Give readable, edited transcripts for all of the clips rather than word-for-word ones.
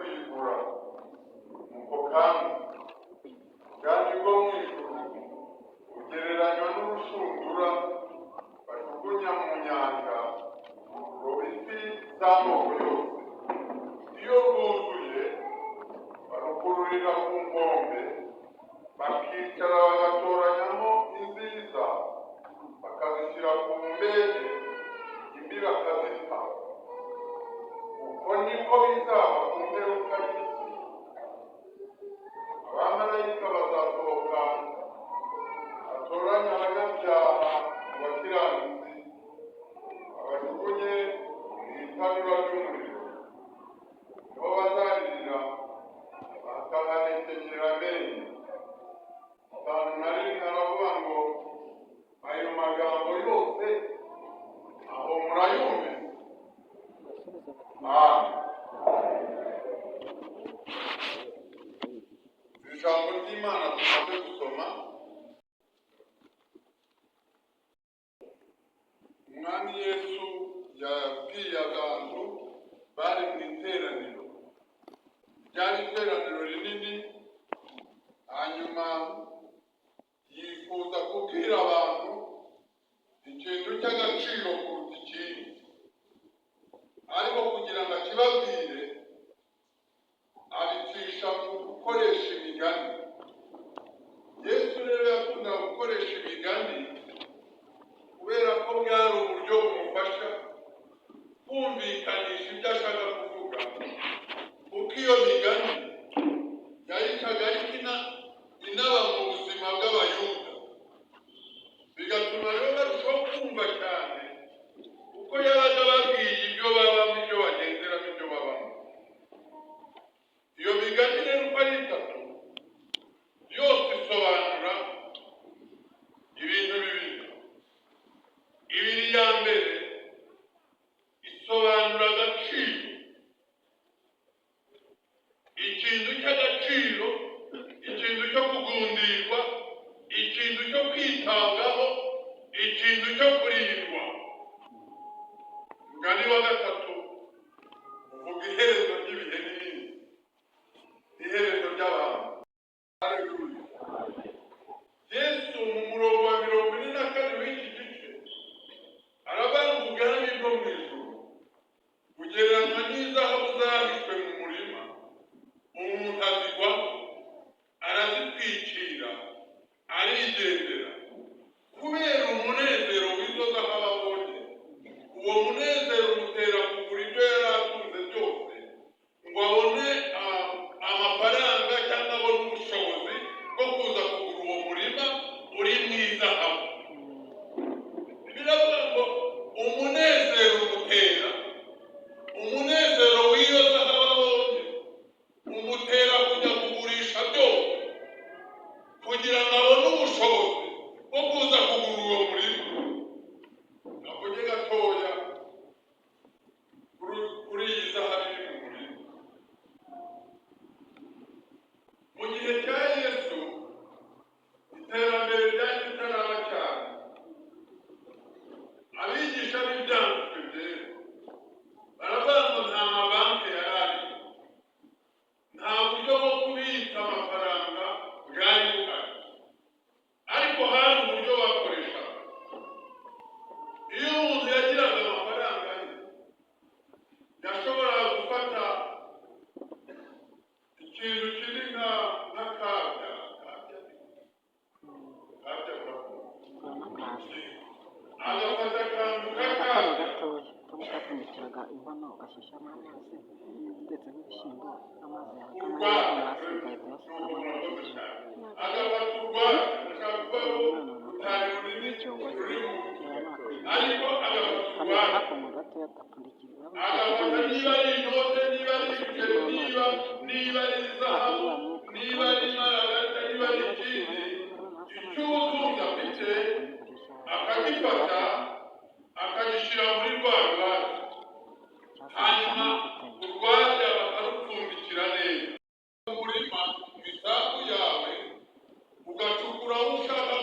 kwigura nuko kandi bwo mu ijuru bugereranywa n'urushundura bajugunya mu nyanja kuroba ifi z'amoko yose. Iyo rwuzuye barukururira ku nkombe, bakicara bagatoranyamo inziza bakazishyira ku mbege, imbi bakazita. Uko niko bizaba ku mperuka y'isi. Abamarayika bazasohoka batoranya abanyabyaha mu bakiranutsi, babajugunye mu itanura ry'umuriro. Nibo bazaririra bakahanekenyera amenyo. Ahantu na rimwe haravuga ngo ayo magambo yose aho murayumve. Ijambo ry'Imana tumaze gusoma, umwami Yesu yabwiye abantu bari mu iteraniro. Ryari iteraniro rinini, hanyuma yifuza kubwira abantu ikintu cy'agaciro kuruta ikindi, ariko kugira ngo akibabwire abicisha mu gukoresha imigani. Yesu rero yakundaga gukoresha imigani kubera ko bwari uburyo bumufasha kumvikanisha ibyo ashaka kuvuga, kuko iyo migani yayicaga ariko inaba mu buzima bw'Abayuda, bigatuma rero barushaho kumva cyane kuko yabaga babwiye ibyo babamo, ibyo bagenderamo, ibyo babamo. Iyo migani rero uko ari itatu yose isobanura ibintu bibiri. Ibiri ya mbere isobanura agaciro, ikintu cy'agaciro, ikintu cyo kugundirwa, ikintu cyo kwitabwaho, ikintu cyo kurindwa. Umugani wa gatatu uvuga iherezo ry'ibihe n'ibindi, iherezo ry'abantu. Haleluya. Yesu mu murongo wa 44 w'iki gice aravuga ubwami bwo mu ijuru bugereranywa n'izahabu zahishwe mu murima, umuntu azigwaho arazitwikira arigendera kubera umunezero w'izo zahabu abonye. Uwo munezero umutera kugura ibyo yari atunze byose ngo abone amafaranga cyangwa abone ubushobozi bwo kuza kugura uwo murima uri mu izahabu. Biravuga ngo umunezero umutera, umunezero w'iyo zahabu abonye umutera kujya kugurisha byose kugira ngo abone ubushobozi bwo kuza kugura uwo murima. Navuge gatoya kuri iyi zahabu iri mu murima. Mu gihe cya Yesu iterambere ryari ritaraba cyane. Abigisha b'ibyanditswe byera baravuga ngo nta mabanki yari ariho, nta buryo bwo kubika amafaranga bwari buhari, ariko hari uburyo bakoreshaga. Iyo umuntu yagiraga amafaranga ye yashoboraga gufata ikintu kiri nka kabya agafata akantu k'akabya kapfunikiraga inkono ugashyushyamo amazi ndetse n'ibishyimbo amazi urwara agafata urwara akavugaho rutari runini rurimo, ariko agafata urwara agafata niba ari inote, niba ari ibiceri, niba ari izahabu, niba ari imaragata, niba ari ikindi icy'ubutunzi afite, akagifata akagishyira muri rwa rwatsi, hanyuma urwatsi bakarupfundikira neza. Umurima mu isambu yawe ugacukura aho ushaka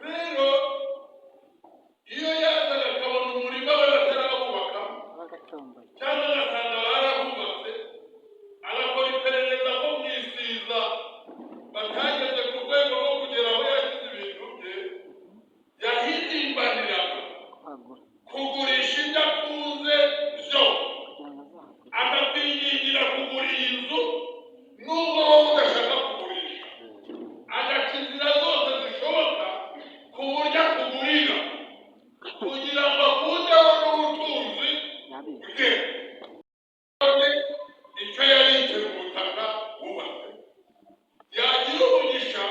rero iyo yazaga akabona umurima batarawubaka bagatomboye cyangwa agasanga barahubatse agakora iperereza ko mu isiza batageze ku rwego rwo kugera aho yashyize ibintu bye yahimbaniraga kwagura kugurisha ibyo akunze byo kugira ngo azahagure agakwingingira kugura iyi nzu nubwo wowe udashaka kugurisha agaca inzira zose zishoboka ku buryo akugurira kugira ngo akundeho n'ubutunzi yabitse bwe icyo yabitse mu butaka wubatse yagira umugisha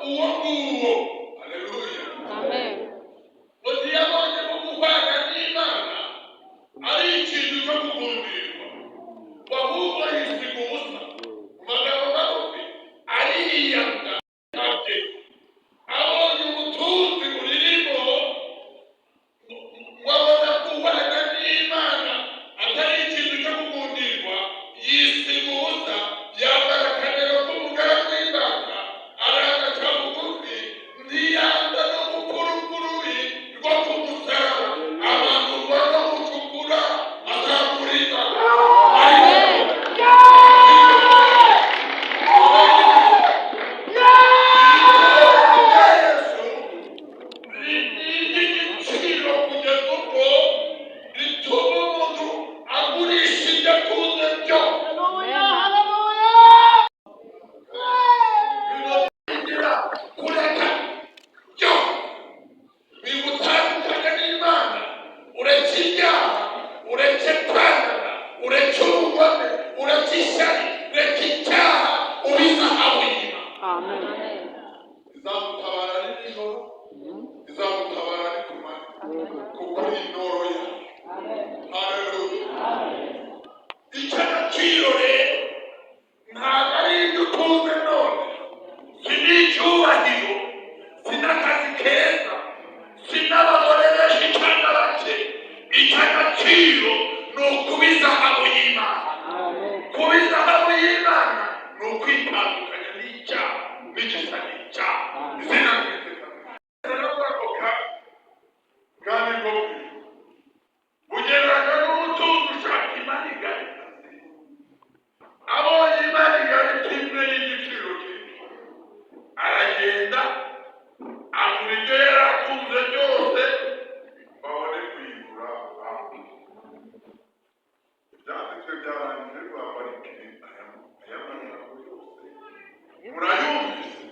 uwo nguwo. Haleluya. Amen. Ngo ntiyabonye ko guhwana n'Imana ari ikintu cyo kugundirwa, ahubwo yisiga ubusa. Mu magambo magufi, ariyanga ate abonye ubutunzi buririmo, wabona guhwana n'Imana atari ikintu cyo kugundirwa, yisiga ubusa, yambara akanero k'umugaragu w'imbata, aragaca bugufi, ntiyanga no gukurukurubi rwo ku musaraba. Abantu bava gucukura azamurika. Igiciro kugeza ubwo rituma umuntu agurisha ibyo atunze byose. Bigira kureka byose bigutandukanya n'Imana. Ureke ibyaha, ureke kwangana, ureke ubugome, ureke ishyari, reka icyaha ubizahabu y'Imana. Amen. Izagutabara ari nijoro, izagutabara ari ku manywa, kuko ari intoro yawe. Haleluya. Icy'agaciro rero ntabwo ari ibyo utunze none, si n'icyubahiro, si n'akazi keza, si n'abagore benshi cyangwa bake. Icy'agaciro ni ukuba izahabu y'Imana. Kuba izahabu y'Imana ni ukwitandukanya n'icyaha n'igisa n'icyaha. Izina ry'Imana. Rero ako kandi bwo bugeraga n'ubutunzi ushaka Imana igari. Abonye Imana igari kimwe y'igiciro cyinshi, aragenda agura ibyo yari atunze byose, babone kuyigura abantu. Ibyanditswe byarangije rwabarikire aya magambo yose. Murayumvise?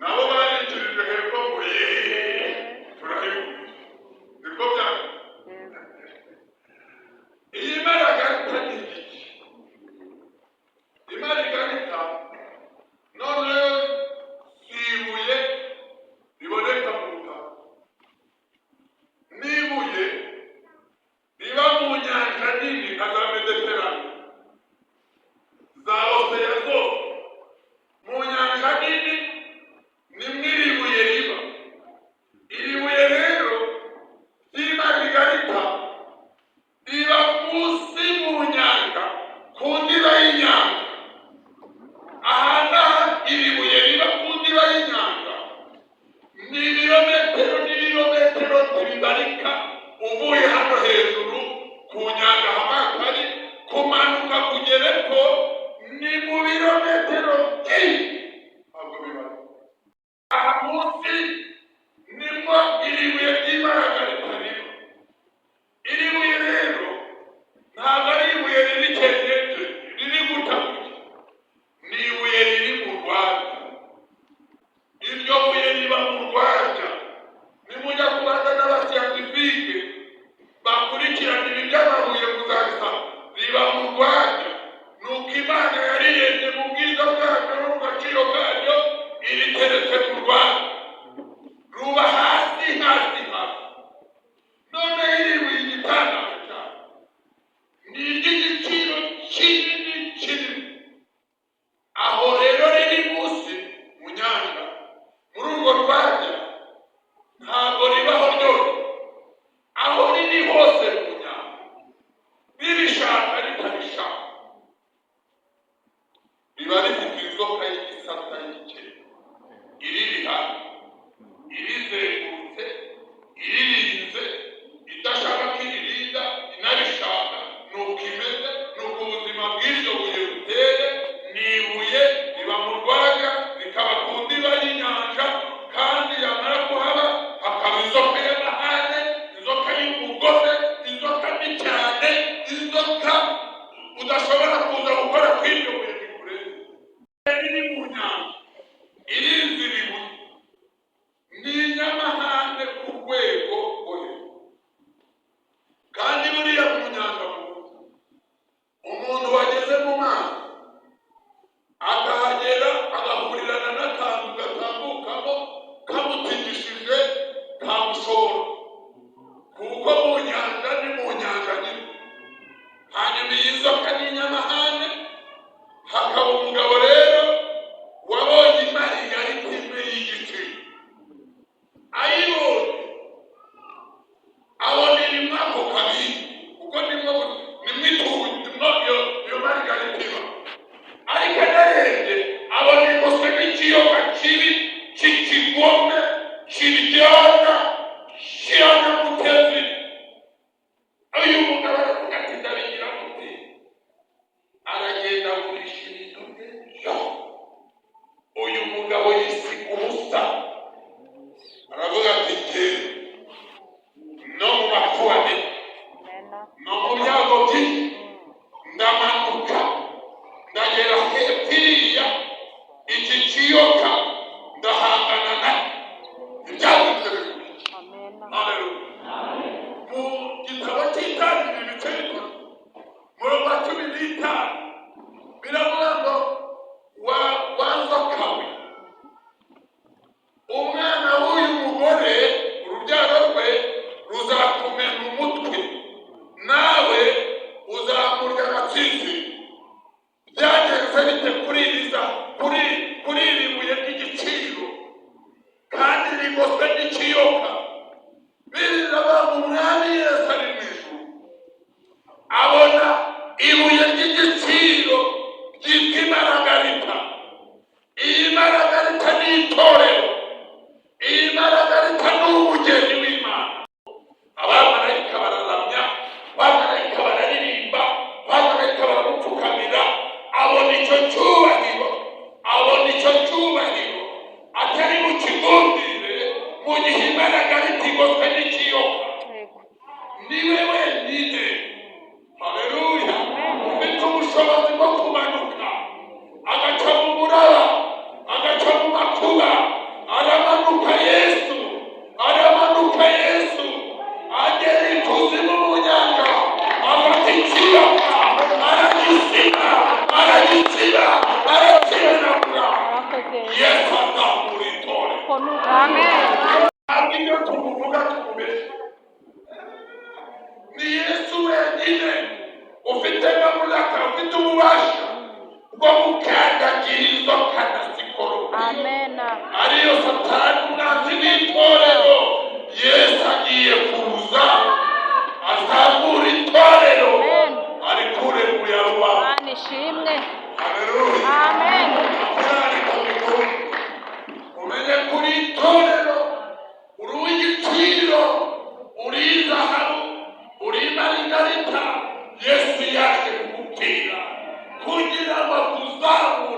Nabo barikirije hepfo ngo turayumvise. Niko byanditse. Iyi maragarita ni iki? Imaragarita noneho si ibuye riboneka mu butaka, n'ibuye riba mu nyanja nini nka za Mediterane, za Oseya zose. Mu nyanja nini nimwo iri buye riba. Iri buye rero ry'imaragarita riba munsi mu nyanja, ku ndiba y'inyanja. Aha iri buye riba ku ndiba y'inyanja ni ibirometero n'ibirometero ntibibarika. Uvuye hano hejuru ku nyanja hamwe ari kumanuka kugera epfo ni mu birometero byinshi, ntabwo bibarika. Aha munsi nimwo iri buye ry'imaragarita riba. Iri buye rero ntabwo ari ibuye riri cyegeje riri gutabuka, ni ibuye riri mu rwanda. Iryo buye riba mu rwanda. Nimujya kubaza n'abasiyantifike bakurikirana ibi by'amabuye muzabisanga, riba mu rwanda. Nuko Imana yariremye mu bwiza bwaryo no mu gaciro karyo, iriteretse mu rwanda, ruba hasi hasi hasi. None iri buye igitangaje cyane, ni iry'igiciro kinini kinini. Aho rero riri munsi mu nyanja, muri urwo rwanda, ntabwo ribaho ryose. Aho riri hose mu nyanja, ribishaka ritabishaka, riba rifite inzoka y'igisata y'igikeri. Iri kigome kiryana kiyana mutezi. Uyu mugabo aravuga ati ndabigira muti, aragenda agurisha ibintu bye. Uyu mugabo yisiga ubusa, aravuga ati njyewe no mu makuane no mu byago byinshi ndamanuka ndagera hepfiriya iki kiyoka ndahangana na ibyanditse bikurikira. Haleluya. Mu gitabo cy'Itangiriro ibice bitatu murongo wa 15 biravuga ngo wanzoka we, umwana w'uyu mugore urubyaro rwe ruzakumena umutwe, nawe uzamurya agatsinsino. Byagenze bite kuri iri buye ry'igiciro kandi rigoswe n'ikiyoka? Biraba umwami Yesu ari mu ijuru abona ibuye ry'igiciro ryitwa imaragarita. Iyi maragarita ni itorero, iyi maragarita ni umugeni w'Imana. Abamarayika bararamya, abamarayika bararirimba, abamarayika baramupfukamira. Abona icyo cyubahiro atari mu kigundire, mu gihe imaragarita igoswe n'ikiyoka. Niwe wenyine, haleluya, ufite ubushobozi bwo kumanuka agaca mu muraba, agaca mu makuba. Aramanuka Yesu agera ikuzimu mu nyanja, afata ikiyoka arakimenagura. Yesu azamura itorero. Ntabwo iyo tumuvuga tumubeshya. Ni Yesu wenyine ufite n'amulaka, ufite ububasha bwo gukandagira inzoka na sikoropi ariyo Satani umwanzi w'itorero. Yesu agiye kuza azamura itorero arikure mu yarwa. Haleluya. Umenye kuri itorero uri uw'igiciro, uri izahabu, uri imaragarita. Yesu yaje kugupfira kugira ngo tuzamu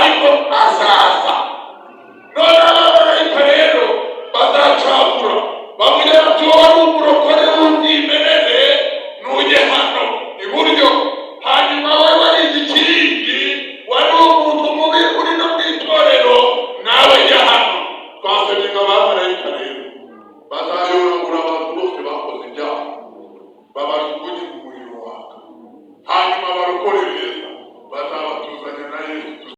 ariko aza